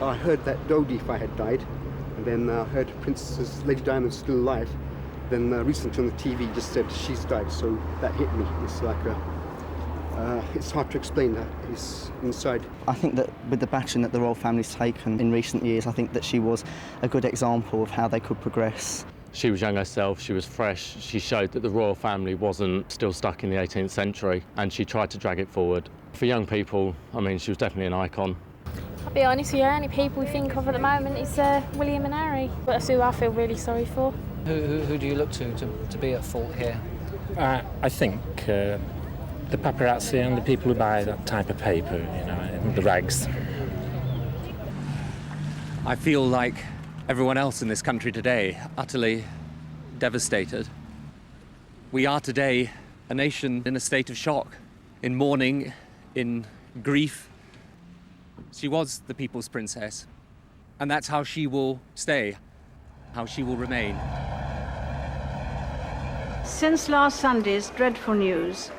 I heard that Dodi Di had died, and then I heard Princess Lady Diana was still alive. Then recently on the TV just said she's died, so that hit me. It's like it's hard to explain that. It's inside. I think that with the bashing that the royal family's taken in recent years, I think that she was a good example of how they could progress. She was young herself, she was fresh, she showed that the royal family wasn't still stuck in the 18th century, and she tried to drag it forward. For young people, I mean, she was definitely an icon. I'll be honest with you, the only people we think of at the moment is William and Harry. But that's who I feel really sorry for. Who do you look to be at fault here? I think the paparazzi and the people who buy that type of paper, you know, the rags. I feel like everyone else in this country today, utterly devastated. We are today a nation in a state of shock, in mourning, in grief. She was the people's princess, and that's how she will stay, how she will remain. Since last Sunday's dreadful news,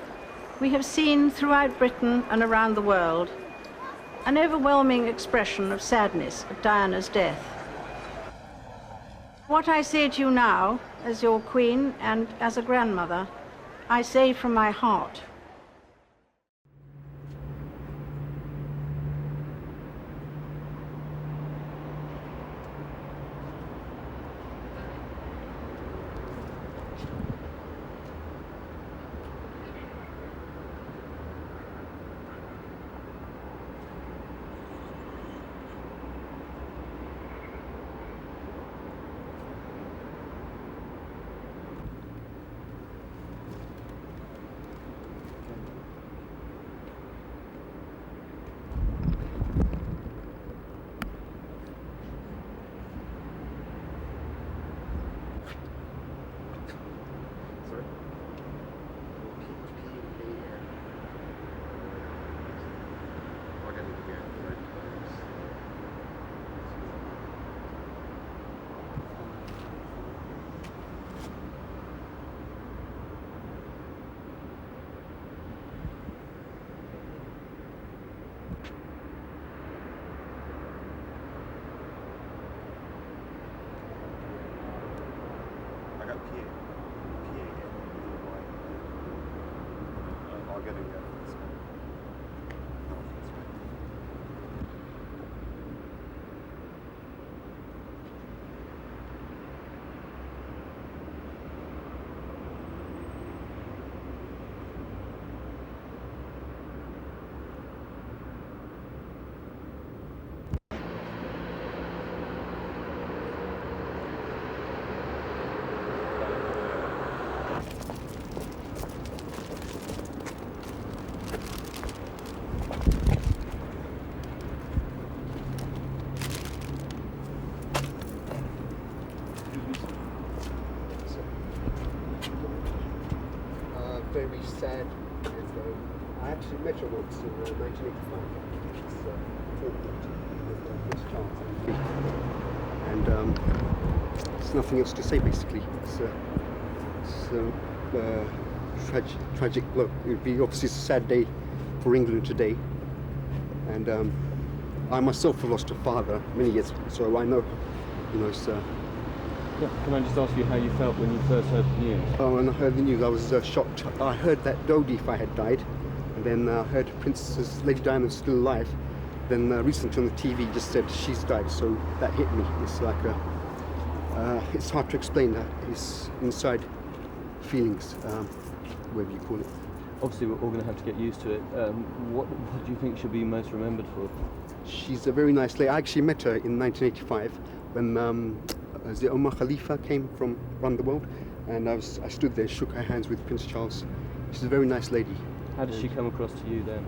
we have seen throughout Britain and around the world an overwhelming expression of sadness at Diana's death. What I say to you now, as your Queen and as a grandmother, I say from my heart. Very sad. I actually met her once in 1985. It's Prince Charles, and there's nothing else to say basically. It's tragic blow. It would be obviously a sad day for England today, and I myself have lost a father many years, so I know, you know, it's. Yeah, can I just ask you how you felt when you first heard the news? Oh, when I heard the news, I was shocked. I heard that Dodi Di had died, and then I heard Princess Lady Diana was still alive. Then recently on the TV just said she's died, so that hit me. It's like it's hard to explain that. It's inside feelings, whatever you call it. Obviously, we're all going to have to get used to it. What do you think she'll be most remembered for? She's a very nice lady. I actually met her in 1985 when the Omar Khalifa came from around the world, and I stood there, shook her hands with Prince Charles. She's a very nice lady. How did she come across to you then?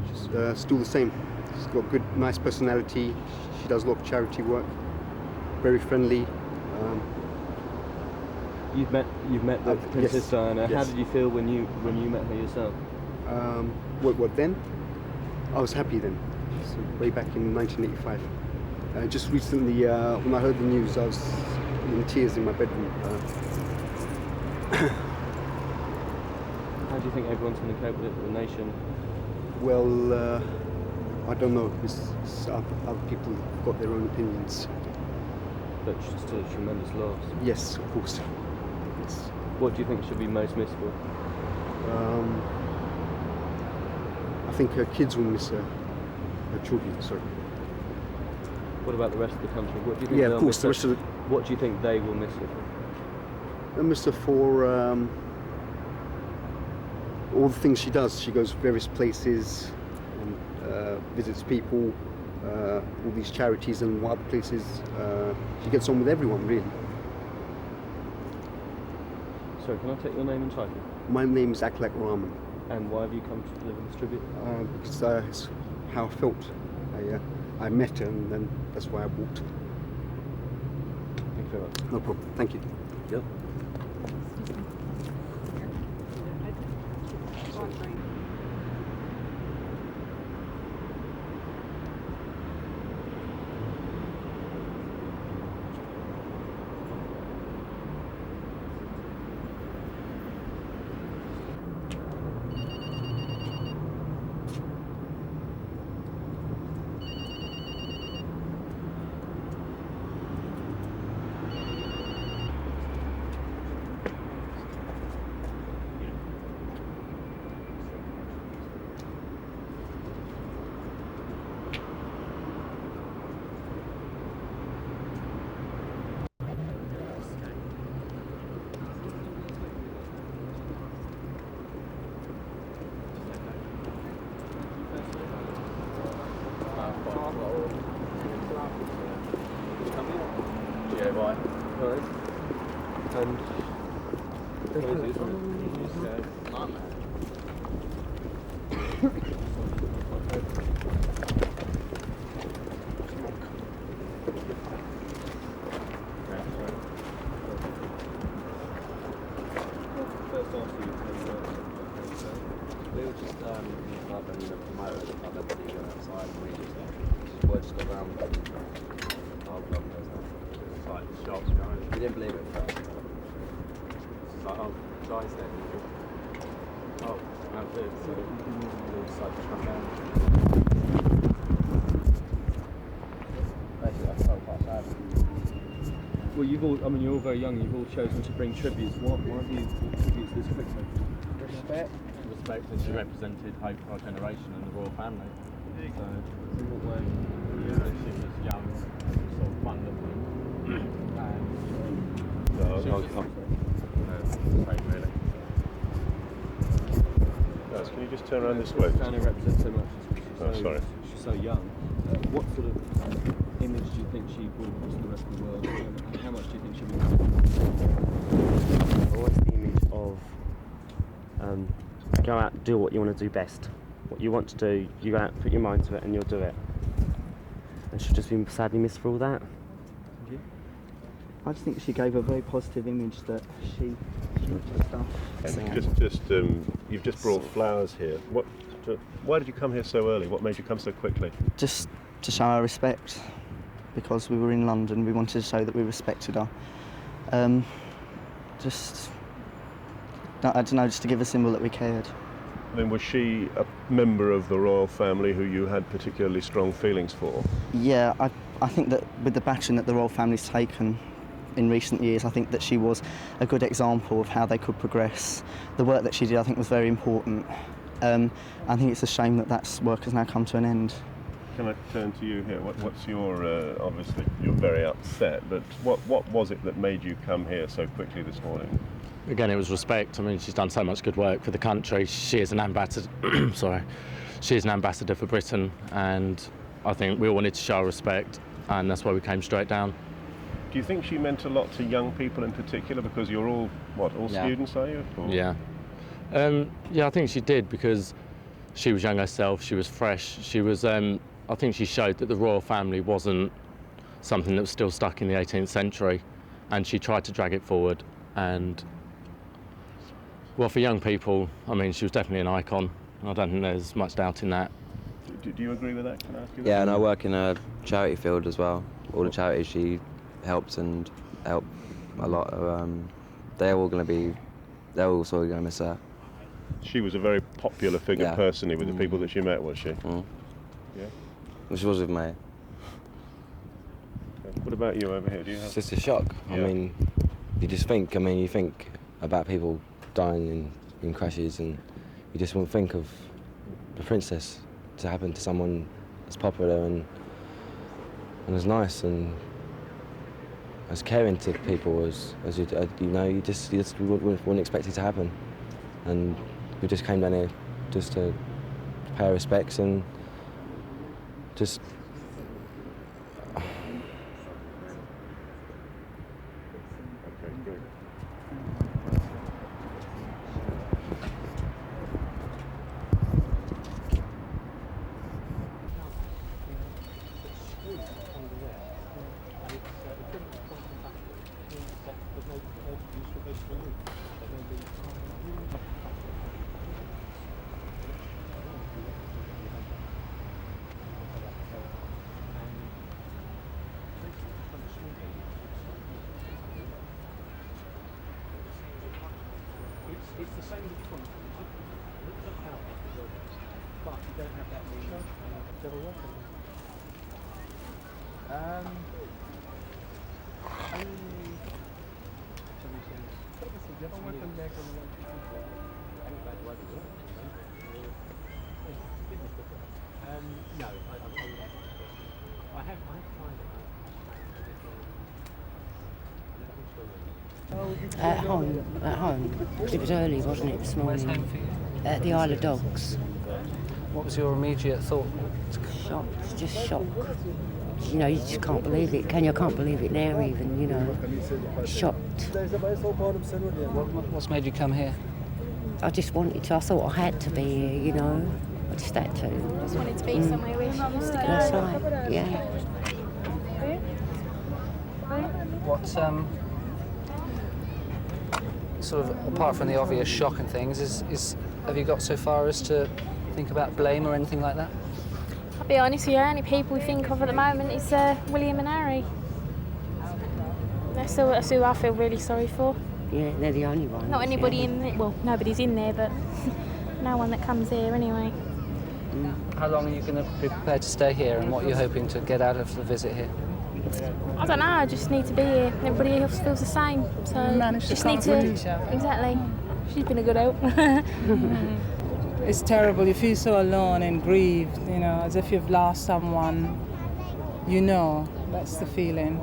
She's still the same. She's got good, nice personality. She does a lot of charity work. Very friendly. You've met the Princess yes, Diana. yes. How did you feel when you met her yourself? What then? I was happy then. So way back in 1985. Just recently, when I heard the news, I was in tears in my bedroom. How do you think everyone's going to cope with it, the nation? Well, I don't know. Other people have got their own opinions. But it's still a tremendous loss. Yes, of course. Yes. What do you think she'll be most missed for? I think her kids will miss her. Her children, sorry. What about the rest of the country? What do you think? Yeah, of course. The rest of the. What do you think they will miss her for? They'll miss her for all the things she does. She goes to various places and visits people, all these charities and other places. She gets on with everyone, really. Sorry, can I take your name and title? My name is Aklak Rahman. And why have you come to live in this tribute? Because it's how I felt. I met her, and then that's why I walked. Thank you very much. No problem. Thank you. Yep. We didn't believe it first. It's like, oh, guys there. Oh, that's it. So we decided to come down. Basically, I felt quite sad. Well, you're all very young. You've all chosen to bring tributes. Why have you brought tributes this quickly? Respect. Respect that she represented hope for our generation and the royal family. So, In what way? she was young, sort of fun looking, and she was great, really. Guys, can you just turn around this way? Stanley represents so much. Sorry. She's so young. What sort of image do you think she brought to the rest of the world? How much do you think she will? Always the image of go out, do what you want to do best. What you want to do, you go out, put your mind to it, and you'll do it. And she's just been sadly missed for all that. I just think she gave a very positive image that she looked at stuff. And you've just brought flowers here. Why did you come here so early? What made you come so quickly? Just to show our respect, because we were in London, we wanted to show that we respected her. I don't know, just to give a symbol that we cared. I mean, was she a member of the royal family who you had particularly strong feelings for? Yeah, I think that with the battering that the royal family's taken in recent years, I think that she was a good example of how they could progress. The work that she did, I think, was very important. I think it's a shame that that work has now come to an end. Can I turn to you here? What's your, obviously you're very upset, but what was it that made you come here so quickly this morning? Again, it was respect. I mean, she's done so much good work for the country. She is an ambassador. She is an ambassador for Britain, and I think we all wanted to show respect, and that's why we came straight down. Do you think she meant a lot to young people in particular? Because you're all students, are you? Or? Yeah. I think she did, because she was young herself. She was fresh. She was. I think she showed that the royal family wasn't something that was still stuck in the 18th century, and she tried to drag it forward. And well, for young people, I mean, she was definitely an icon. I don't think there's much doubt in that. Do you agree with that? Can I ask you that? Yeah, and I work in a charity field as well. All the charities she helps and help a lot. They're all sort of going to miss her. She was a very popular figure personally with the people that she met, was she? Yeah. Which was with me. Okay. What about you over here? Do you have? It's just a shock. Yeah. I mean, you just think. I mean, you think about people dying in crashes, and you just won't think of the princess to happen to someone as popular and as nice and as caring to people as you know. You just wouldn't expect it to happen, and we just came down here just to pay our respects and just. Okay, good. It's the same as front, but you don't have that many. No, I have tried it. At home. Because it was early, wasn't it, this Where's morning? home for you? At the Isle of Dogs. What was your immediate thought? Shock, just shock. You know, you just can't believe it, can you? I can't believe it now even, you know. Shocked. What's made you come here? I just wanted to, I thought I had to be here, you know. I just had to. Just wanted to be somewhere where she used to go. That's right, yeah. What, sort of, apart from the obvious shock and things, have you got so far as to think about blame or anything like that? I'll be honest with you, the only people we think of at the moment is William and Harry. That's who I feel really sorry for. Yeah, they're the only ones. Not anybody in there, well, nobody's in there, but no one that comes here anyway. How long are you going to be prepared to stay here, and what are you hoping to get out of the visit here? I don't know, I just need to be here. Everybody else feels the same, so just need to... Exactly. She's been a good help. It's terrible. You feel so alone and grieved, you know, as if you've lost someone. You know, that's the feeling.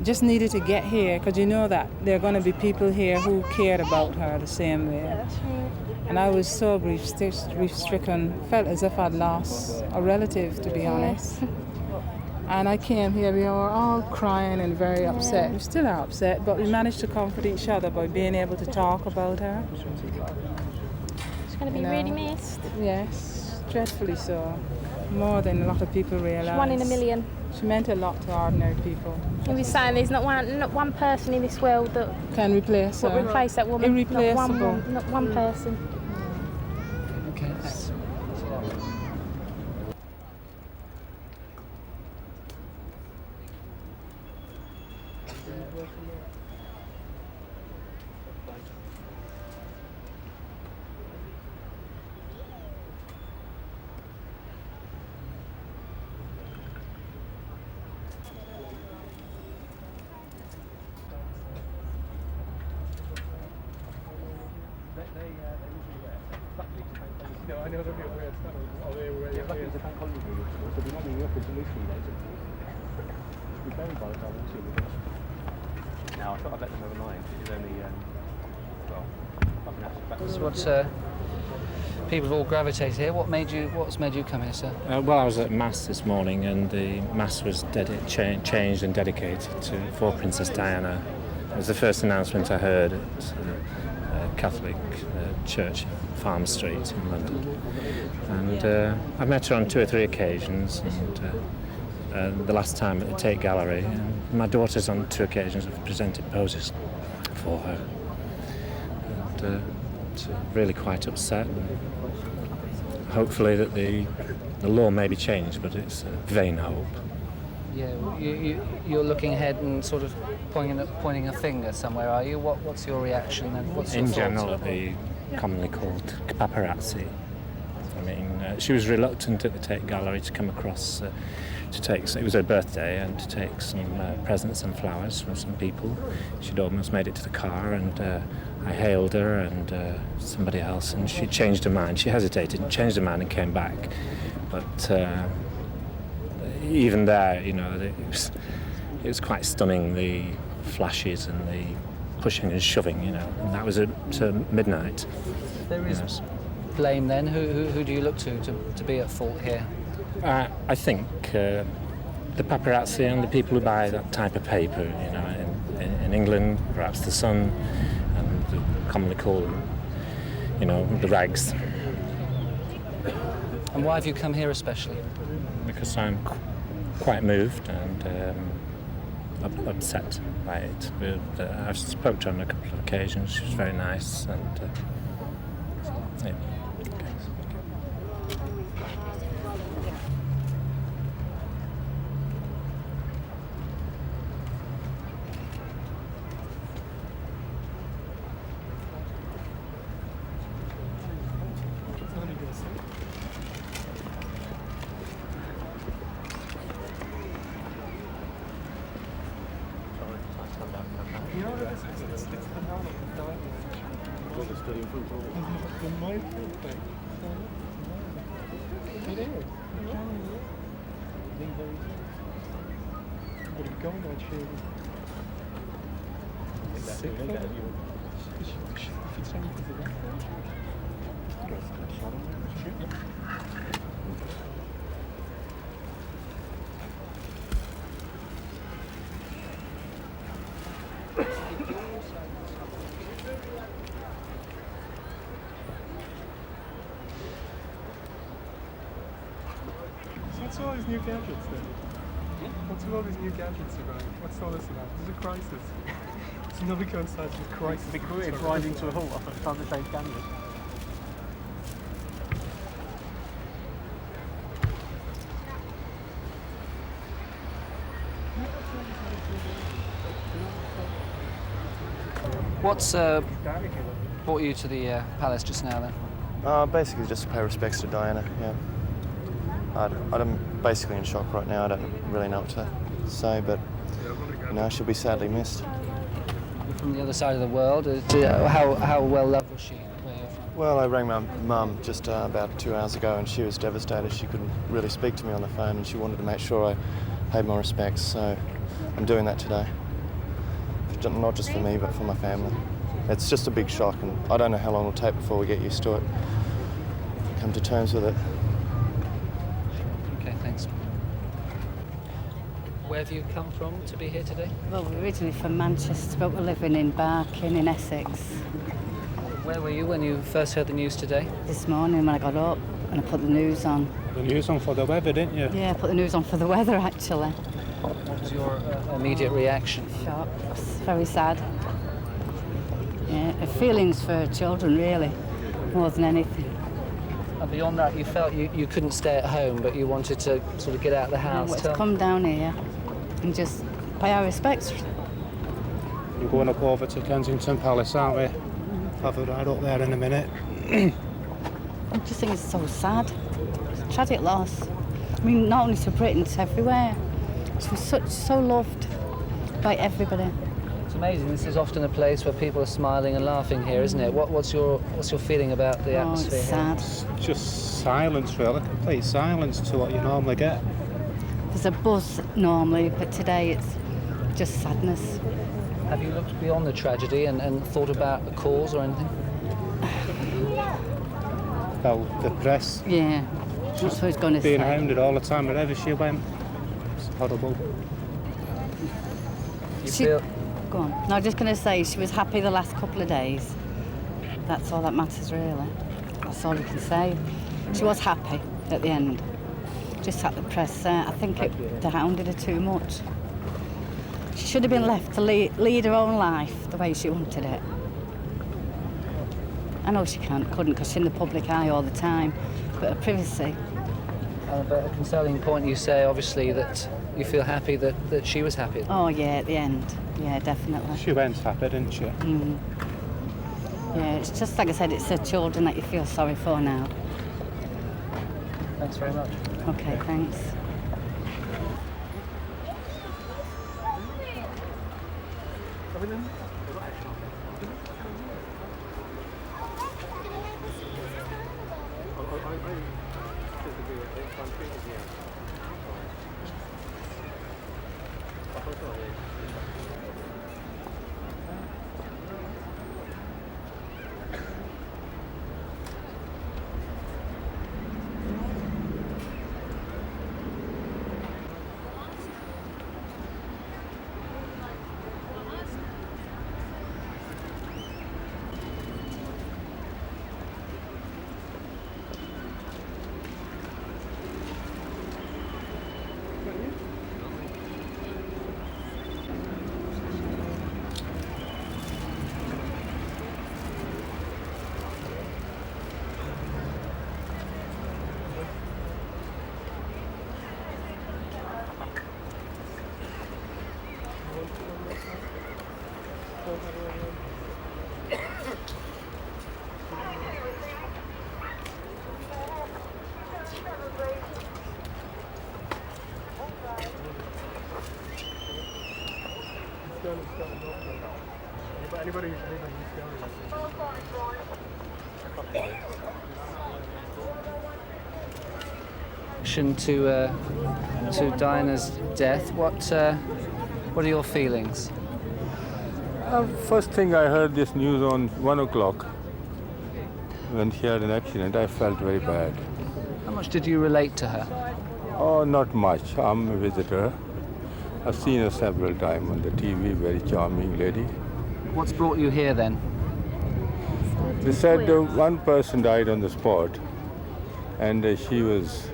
Just needed to get here because you know that there are going to be people here who cared about her the same way. That's right. And I was so grief-stricken, felt as if I'd lost a relative, to be honest. And I came here, we were all crying and very upset. We still are upset, but we managed to comfort each other by being able to talk about her. She's going to be really missed. Yes, dreadfully so. More than a lot of people realise. She's one in a million. She meant a lot to ordinary people. He was saying there's not one person in this world that can replace her. Would replace that woman. Irreplaceable. Not one person. Okay, thanks. I know they'll be aware it's kind of aware. Yeah, luckily it's a bank holiday week, so we're not in the office at least 3 days. We'll be buried by the time we'll see you. Now, I thought I'd let them know the line. It's only, well, nothing else. This is what people have all gravitated here. What's made you come here, sir? Well, I was at Mass this morning, and the Mass was changed and dedicated for Princess Diana. It was the first announcement I heard at Catholic church, Farm Street in London. And I've met her on 2 or 3 occasions, and the last time at the Tate Gallery. And my daughters on 2 occasions have presented poses for her. And it's really quite upset. And hopefully that the law may be changed, but it's a vain hope. Yeah, you're looking ahead and sort of pointing a finger somewhere, are you? What's your reaction and what's your In thoughts? general, it'd be commonly called paparazzi. I mean, she was reluctant at the Tate Gallery to come across to take. It was her birthday, and to take some presents and flowers from some people. She'd almost made it to the car, and I hailed her and somebody else, and she changed her mind. She hesitated, changed her mind, and came back. But even there, you know, it was quite stunning, the flashes and the pushing and shoving, you know, and that was at midnight. There is blame then. Who do you look to be at fault here? I think the paparazzi and the people who buy that type of paper, you know, in England, perhaps the Sun, and commonly called, you know, the rags. And why have you come here especially? Because I'm quite moved and upset by it. I've spoken to her on a couple of occasions. She was very nice, and yeah. What's all these new gadgets then? What's with all these new gadgets about? What's all this about? There's a crisis. It's another coincides with crisis. The career grinding to a halt off a time to change cameras. What's brought you to the palace just now then? Basically just to pay respects to Diana, yeah. I'm basically in shock right now. I don't really know what to say, but you know, she'll be sadly missed. From the other side of the world, how well loved was she? Well, I rang my mum just about 2 hours ago, and she was devastated. She couldn't really speak to me on the phone, and she wanted to make sure I paid my respects, so I'm doing that today. Not just for me, but for my family. It's just a big shock, and I don't know how long it'll take before we get used to it, come to terms with it. Okay, thanks. Where have you come from to be here today? Well, we're originally from Manchester, but we're living in Barking in Essex. Where were you when you first heard the news today? This morning when I got up and I put the news on. The news on for the weather, didn't you? Yeah, I put the news on for the weather, actually. What was your immediate reaction? Shock. It's very sad. Yeah, feelings for children, really, more than anything. And beyond that, you felt you couldn't stay at home, but you wanted to sort of get out of the house. I wanted to come down here and just pay our respects. We're going up over to Kensington Palace, aren't we? Have a ride up there in a minute. I just think it's so sad. It's a tragic loss. I mean, not only to Britain, it's everywhere. She was so loved by everybody. It's amazing. This is often a place where people are smiling and laughing here, isn't it? What's your feeling about the atmosphere it's here? sad. It's just silence, really. Complete silence to what you normally get. There's a buzz normally, but today it's just sadness. Have you looked beyond the tragedy and thought about a cause or anything? Well, the press. Yeah, that's what I was going to say. Being hounded all the time wherever she went. It's horrible. Go on. No, I'm just going to say she was happy the last couple of days. That's all that matters, really. That's all you can say. She was happy at the end. Just at the press. I think they hounded her too much. She should have been left to lead her own life the way she wanted it. I know she couldn't because she's in the public eye all the time, but her privacy. But a consoling point, you say, obviously, that you feel happy that she was happy. Oh, yeah, at the end. Yeah, definitely. She went happy, didn't she? Mm. Yeah, it's just like I said, it's the children that you feel sorry for now. Thanks very much. Okay, thanks. To Diana's death, what are your feelings? First thing I heard this news on 1 o'clock when she had an accident, I felt very bad. How much did you relate to her? Oh, not much. I'm a visitor. I've seen her several times on the TV, very charming lady. What's brought you here then? They said one person died on the spot and she was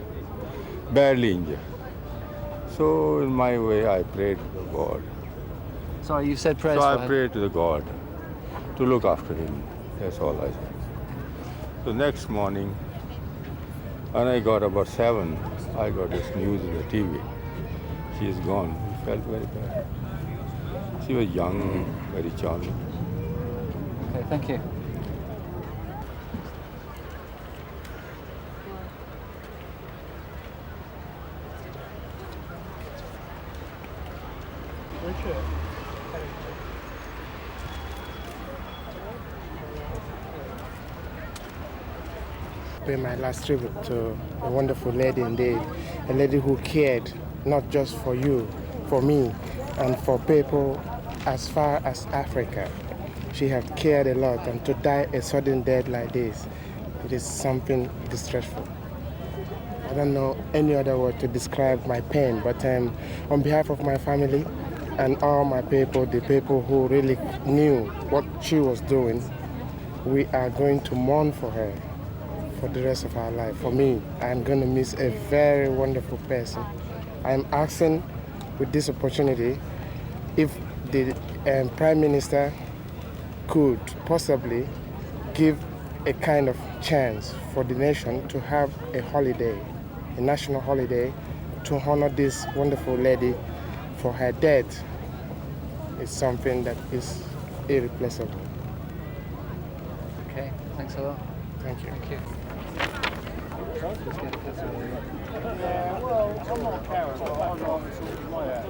badly injured. So in my way I prayed to the God. Sorry, you said prayers so for her? I prayed to the God to look after him. That's all I said. So next morning, when I got about 7, I got this news on the TV. She is gone. We felt very bad. She was young, very charming. Okay, thank you. Pay my last tribute to a wonderful lady indeed, a lady who cared not just for you, for me, and for people as far as Africa. She have cared a lot, and to die a sudden death like this, it is something distressful. I don't know any other word to describe my pain, but on behalf of my family and all my people, the people who really knew what she was doing, we are going to mourn for her for the rest of our life. For me, I'm going to miss a very wonderful person. I'm asking with this opportunity if the Prime Minister could possibly give a kind of chance for the nation to have a holiday, a national holiday, to honor this wonderful lady for her death. It's something that is irreplaceable. Okay, thanks a lot. Thank you. Thank you. Well, I'm not a carrot, but I'd rather sort of my out.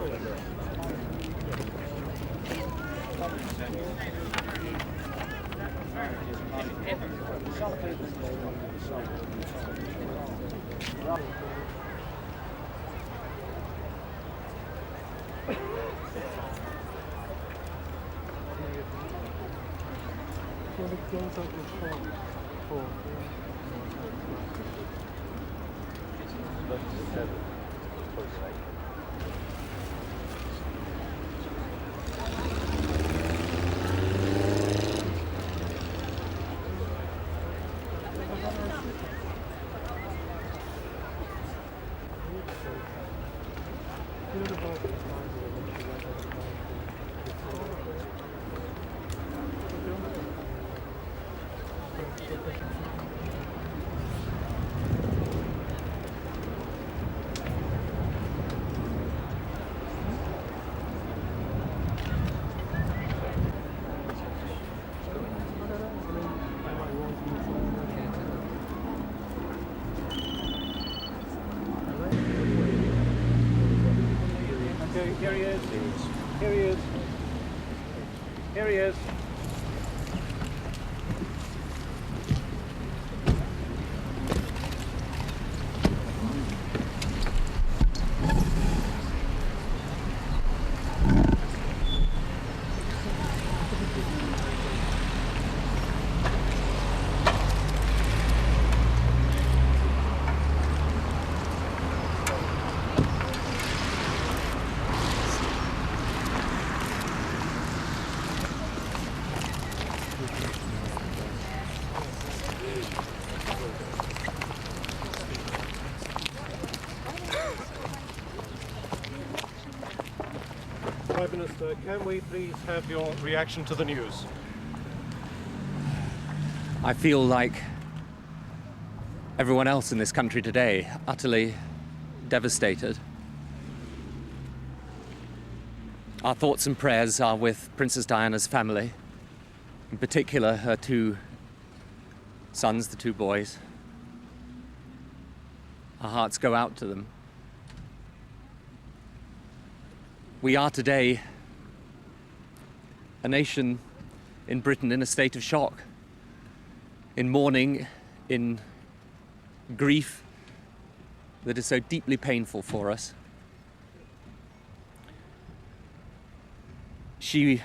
Some people Here he is. Here he is. Here he is. Prime Minister, can we please have your reaction to the news? I feel like everyone else in this country today, utterly devastated. Our thoughts and prayers are with Princess Diana's family, in particular her two sons, the two boys. Our hearts go out to them. We are today a nation in Britain in a state of shock, in mourning, in grief that is so deeply painful for us. She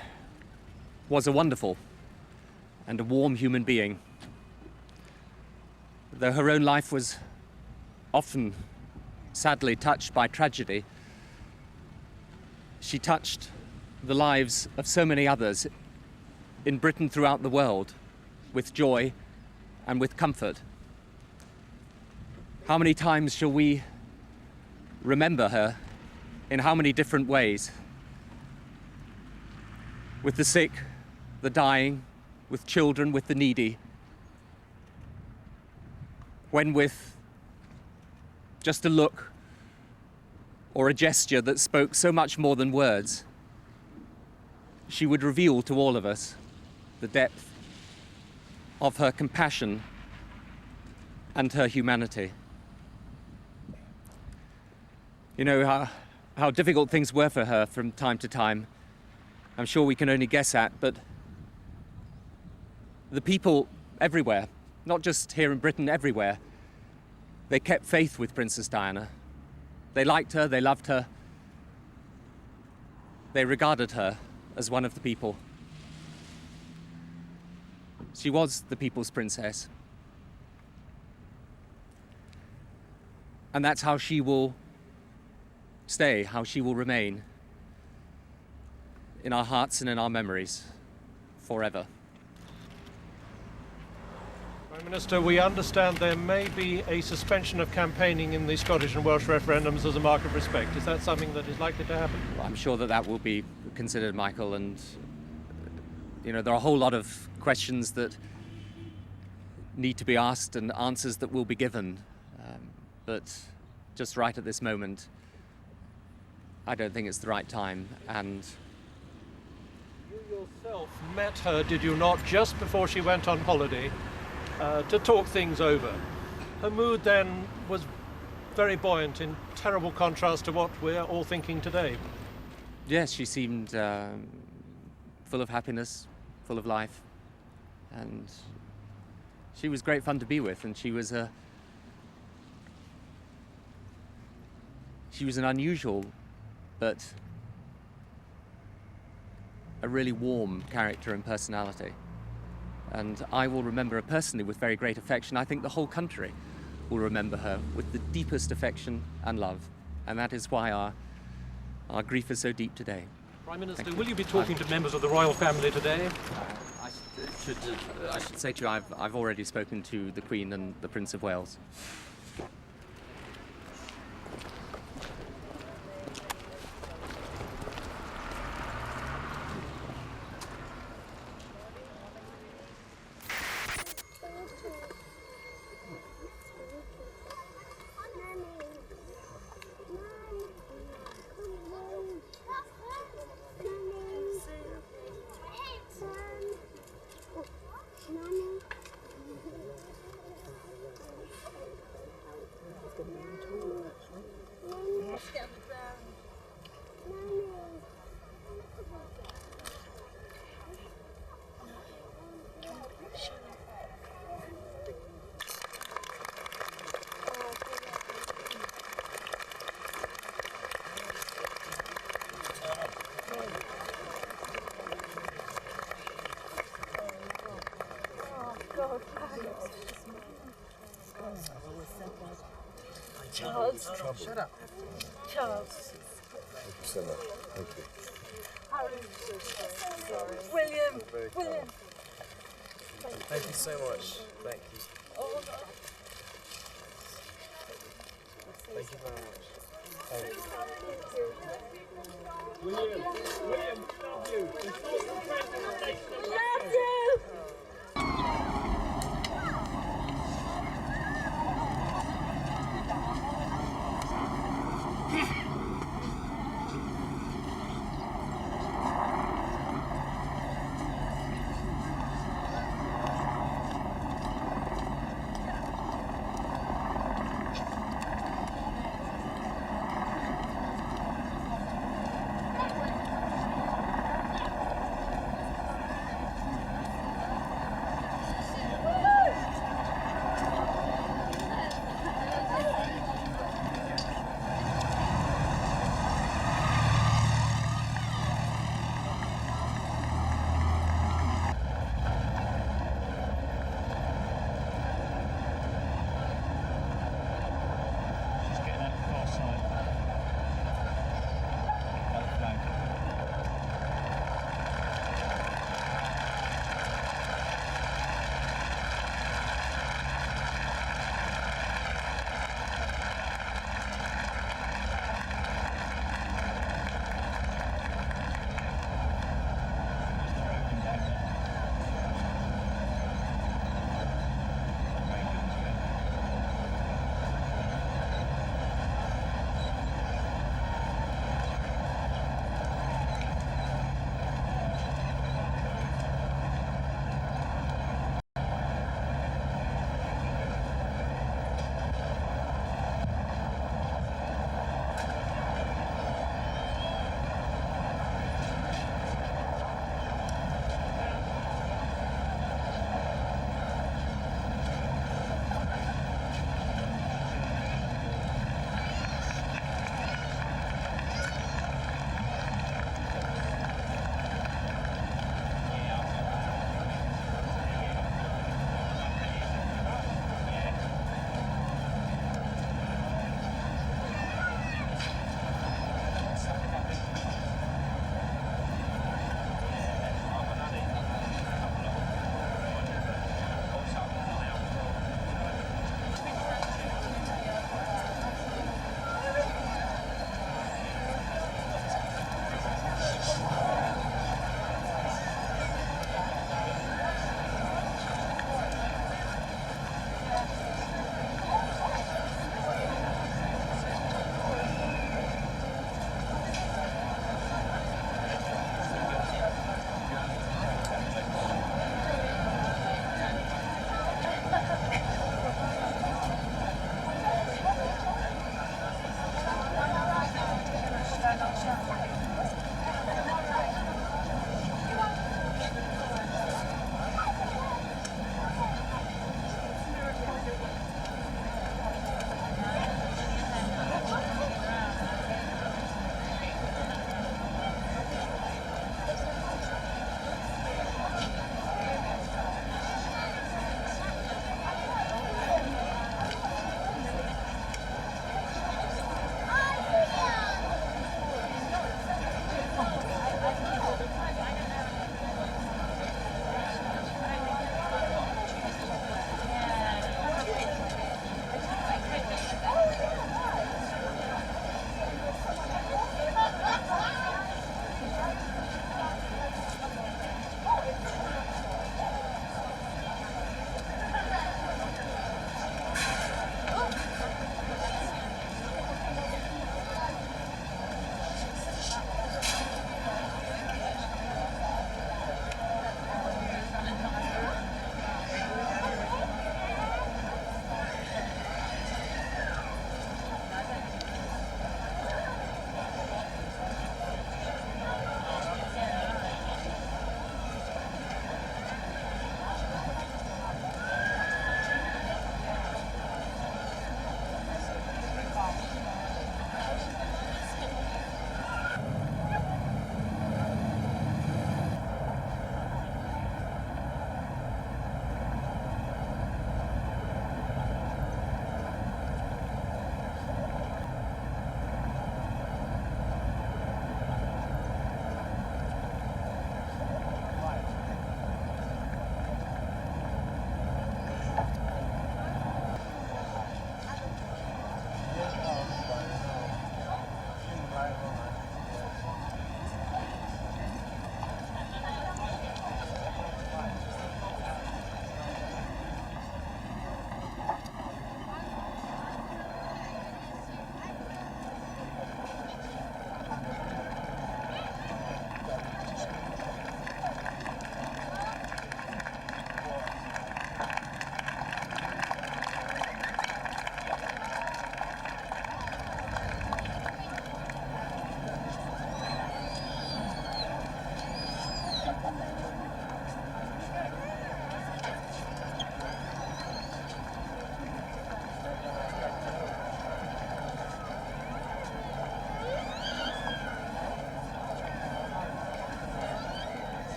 was a wonderful and a warm human being. Though her own life was often sadly touched by tragedy, she touched the lives of so many others in Britain throughout the world with joy and with comfort. How many times shall we remember her in how many different ways? With the sick, the dying, with children, with the needy. When with just a look or a gesture that spoke so much more than words, she would reveal to all of us the depth of her compassion and her humanity. You know how difficult things were for her from time to time. I'm sure we can only guess at, but the people everywhere, not just here in Britain, everywhere, they kept faith with Princess Diana. They liked her, they loved her. They regarded her as one of the people. She was the people's princess. And that's how she will stay, how she will remain in our hearts and in our memories forever. Prime Minister, we understand there may be a suspension of campaigning in the Scottish and Welsh referendums as a mark of respect. Is that something that is likely to happen? Well, I'm sure that will be considered, Michael, and you know, there are a whole lot of questions that need to be asked and answers that will be given. But just right at this moment, I don't think it's the right time. And you yourself met her, did you not, just before she went on holiday to talk things over? Her mood then was very buoyant, in terrible contrast to what we're all thinking today. yes, she seemed full of happiness, full of life, and she was great fun to be with, and she was an unusual but a really warm character and personality. And I will remember her personally with very great affection. I think the whole country will remember her with the deepest affection and love. And that is why our grief is so deep today. Prime Minister, will you be talking to members of the royal family today? I should say to you, I've already spoken to the Queen and the Prince of Wales. Charles. Shut up. Charles. Thank you so much. Thank you. William. William. Thank you so much. Thank you. Oh, no. Thank you very much. William, love you. Love you.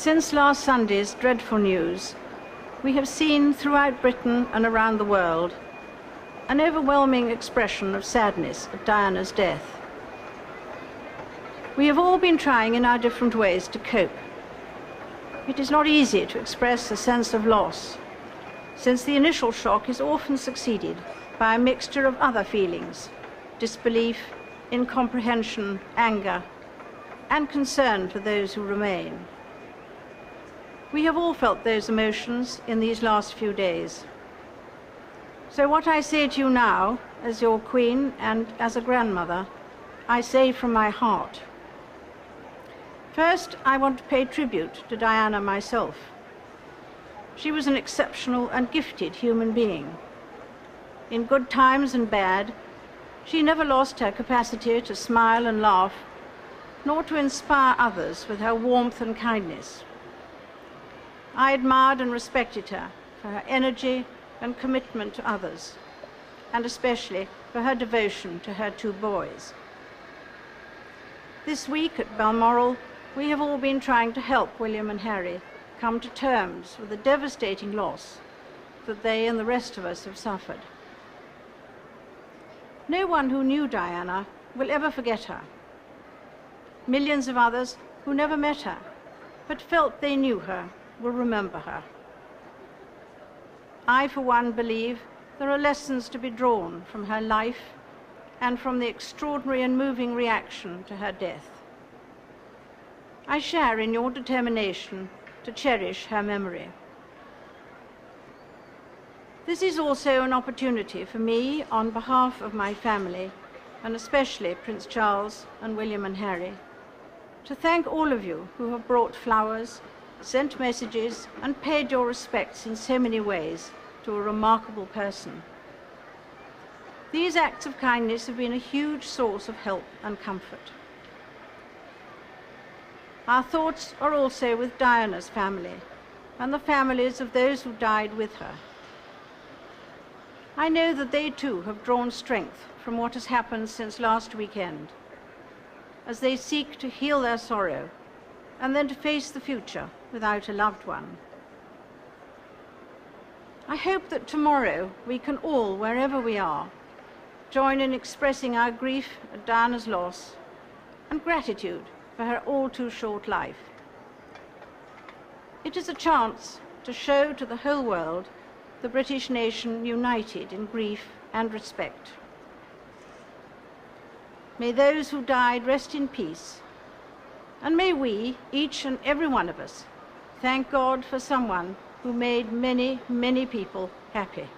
Since last Sunday's dreadful news, we have seen throughout Britain and around the world an overwhelming expression of sadness at Diana's death. We have all been trying in our different ways to cope. It is not easy to express a sense of loss, since the initial shock is often succeeded by a mixture of other feelings: disbelief, incomprehension, anger, and concern for those who remain. We have all felt those emotions in these last few days. So what I say to you now, as your Queen and as a grandmother, I say from my heart. First, I want to pay tribute to Diana myself. She was an exceptional and gifted human being. In good times and bad, she never lost her capacity to smile and laugh, nor to inspire others with her warmth and kindness. I admired and respected her for her energy and commitment to others, and especially for her devotion to her two boys. This week at Balmoral, we have all been trying to help William and Harry come to terms with the devastating loss that they and the rest of us have suffered. No one who knew Diana will ever forget her. Millions of others who never met her, but felt they knew her, will remember her. I, for one, believe there are lessons to be drawn from her life and from the extraordinary and moving reaction to her death. I share in your determination to cherish her memory. This is also an opportunity for me, on behalf of my family, and especially Prince Charles and William and Harry, to thank all of you who have brought flowers, sent messages, and paid your respects in so many ways to a remarkable person. These acts of kindness have been a huge source of help and comfort. Our thoughts are also with Diana's family and the families of those who died with her. I know that they too have drawn strength from what has happened since last weekend, as they seek to heal their sorrow and then to face the future without a loved one. I hope that tomorrow we can all, wherever we are, join in expressing our grief at Diana's loss and gratitude for her all too short life. It is a chance to show to the whole world the British nation united in grief and respect. May those who died rest in peace, and may we, each and every one of us, thank God for someone who made many, many people happy.